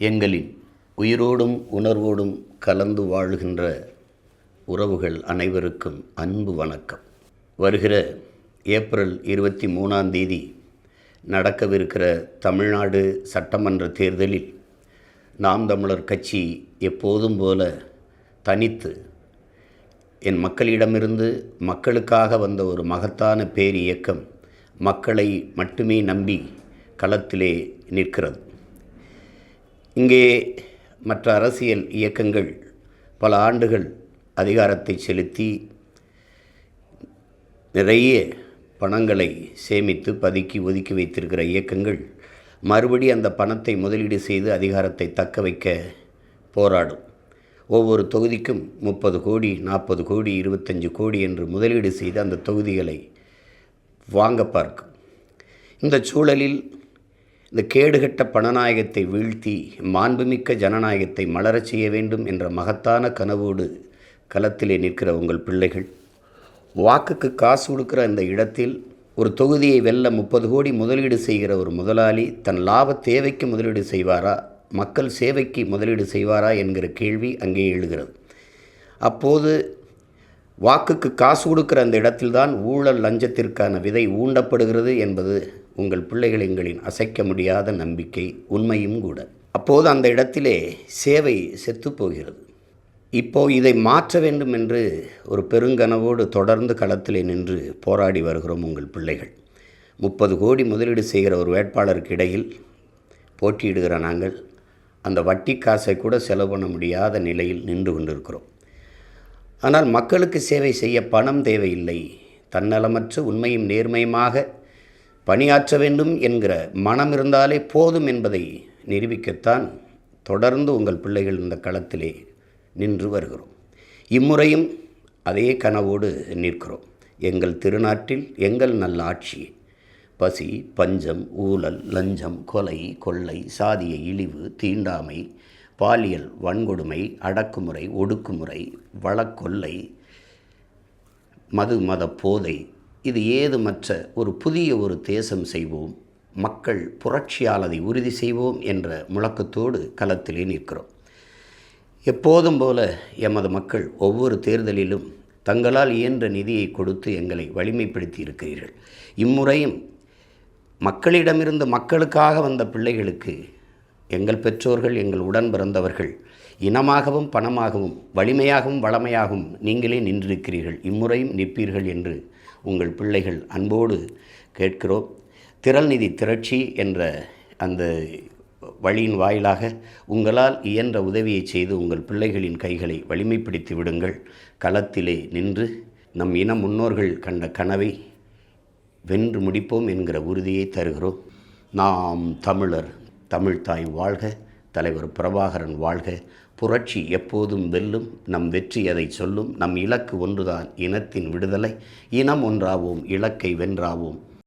எங்களின் உயிரோடும் உணர்வோடும் கலந்து வாழுகின்ற உறவுகள் அனைவருக்கும் அன்பு வணக்கம். வருகிற ஏப்ரல் 23 நடக்கவிருக்கிற தமிழ்நாடு சட்டமன்ற தேர்தலில் நாம் தமிழர் கட்சி எப்போதும் போல தனித்து என் மக்களிடமிருந்து மக்களுக்காக வந்த ஒரு மகத்தான பேர் இயக்கம் மக்களை மட்டுமே நம்பி களத்திலே நிற்கிறது. இங்கே மற்ற அரசியல் இயக்கங்கள் பல ஆண்டுகள் அதிகாரத்தை செலுத்தி நிறைய பணங்களை சேமித்து பதுக்கி ஒதுக்கி வைத்திருக்கிற இயக்கங்கள் மறுபடி அந்த பணத்தை முதலீடு செய்து அதிகாரத்தை தக்க வைக்க போராடும். ஒவ்வொரு தொகுதிக்கும் 30 கோடி 40 கோடி 25 கோடி என்று முதலீடு செய்து அந்த தொகுதிகளை வாங்க பார்க்கும். இந்த சூழலில் இந்த கேடுகட்ட பணநாயகத்தை வீழ்த்தி மாண்புமிக்க ஜனநாயகத்தை மலரச் செய்ய வேண்டும் என்ற மகத்தான கனவோடு களத்திலே நிற்கிற உங்கள் பிள்ளைகள், வாக்குக்கு காசு கொடுக்குற அந்த இடத்தில் ஒரு தொகுதியை வெல்ல 30 கோடி முதலீடு செய்கிற ஒரு முதலாளி தன் லாப தேவைக்கு முதலீடு செய்வாரா, மக்கள் சேவைக்கு முதலீடு செய்வாரா என்கிற கேள்வி அங்கே எழுகிறது. அப்போது வாக்குக்கு காசு கொடுக்குற அந்த இடத்தில்தான் ஊழல் லஞ்சத்திற்கான விதை ஊண்டப்படுகிறது என்பது உங்கள் பிள்ளைகள் எங்களின் அசைக்க முடியாத நம்பிக்கை, உண்மையும் கூட. அப்போது அந்த இடத்திலே சேவை செத்துப்போகிறது. இப்போது இதை மாற்ற வேண்டும் என்று ஒரு பெருங்கனவோடு தொடர்ந்து களத்திலே நின்று போராடி வருகிறோம் உங்கள் பிள்ளைகள். 30 கோடி முதலீடு செய்கிற ஒரு வேட்பாளருக்கு இடையில் போட்டியிடுகிற நாங்கள் அந்த வட்டி காசை கூட செலவு பண்ண முடியாத நிலையில் நின்று கொண்டிருக்கிறோம். ஆனால் மக்களுக்கு சேவை செய்ய பணம் தேவையில்லை, தன்னலமற்ற உண்மையும் நேர்மையுமாக பணியாற்ற வேண்டும் என்கிற மனம் இருந்தாலே போதும் என்பதை நிரூபிக்கத்தான் தொடர்ந்து உங்கள் பிள்ளைகள் இந்த களத்திலே நின்று வருகிறோம். இம்முறையும் அதே கனவோடு நிற்கிறோம். எங்கள் திருநாட்டில் எங்கள் நல்ல ஆட்சி, பசி, பஞ்சம், ஊழல், லஞ்சம், கொலை, கொள்ளை, சாதிய இழிவு, தீண்டாமை, பாலியல் வன்கொடுமை, அடக்குமுறை, ஒடுக்குமுறை, வழக்கொள்ளை, மத போதை, இது ஏதுமற்ற ஒரு புதிய ஒரு தேசம் செய்வோம், மக்கள் புரட்சியால் அதை உறுதி செய்வோம் என்ற முழக்கத்தோடு களத்திலே நிற்கிறோம். எப்போதும் போல எமது மக்கள் ஒவ்வொரு தேர்தலிலும் தங்களால் இயன்ற நிதியை கொடுத்து எங்களை வலிமைப்படுத்தி இருக்கிறீர்கள். இம்முறையும் மக்களிடமிருந்து மக்களுக்காக வந்த பிள்ளைகளுக்கு எங்கள் பெற்றோர்கள், எங்கள் உடன் பிறந்தவர்கள் இனமாகவும் பணமாகவும் வலிமையாகவும் வளமையாகவும் நீங்களே நின்றிருக்கிறீர்கள். இம்முறையும் நிற்பீர்கள் என்று உங்கள் பிள்ளைகள் அன்போடு கேட்கிறோம். திரள் நிதி திரட்சி என்ற அந்த வழியின் வாயிலாக உங்களால் இயன்ற உதவியை செய்து உங்கள் பிள்ளைகளின் கைகளை வலிமைப்படுத்தி விடுங்கள். களத்திலே நின்று நம் இன முன்னோர்கள் கண்ட கனவை வென்று முடிப்போம் என்கிற உறுதியை தருகிறோம். நாம் தமிழர், தமிழ்தாய் வாழ்க, தலைவர் பிரபாகரன் வாழ்க, புரட்சி எப்போதும் வெல்லும், நம் வெற்றி அதை சொல்லும், நம் இலக்கு ஒன்றுதான், இனத்தின் விடுதலை, இனம் ஒன்றாவோம், இலக்கை வென்றாவோம்.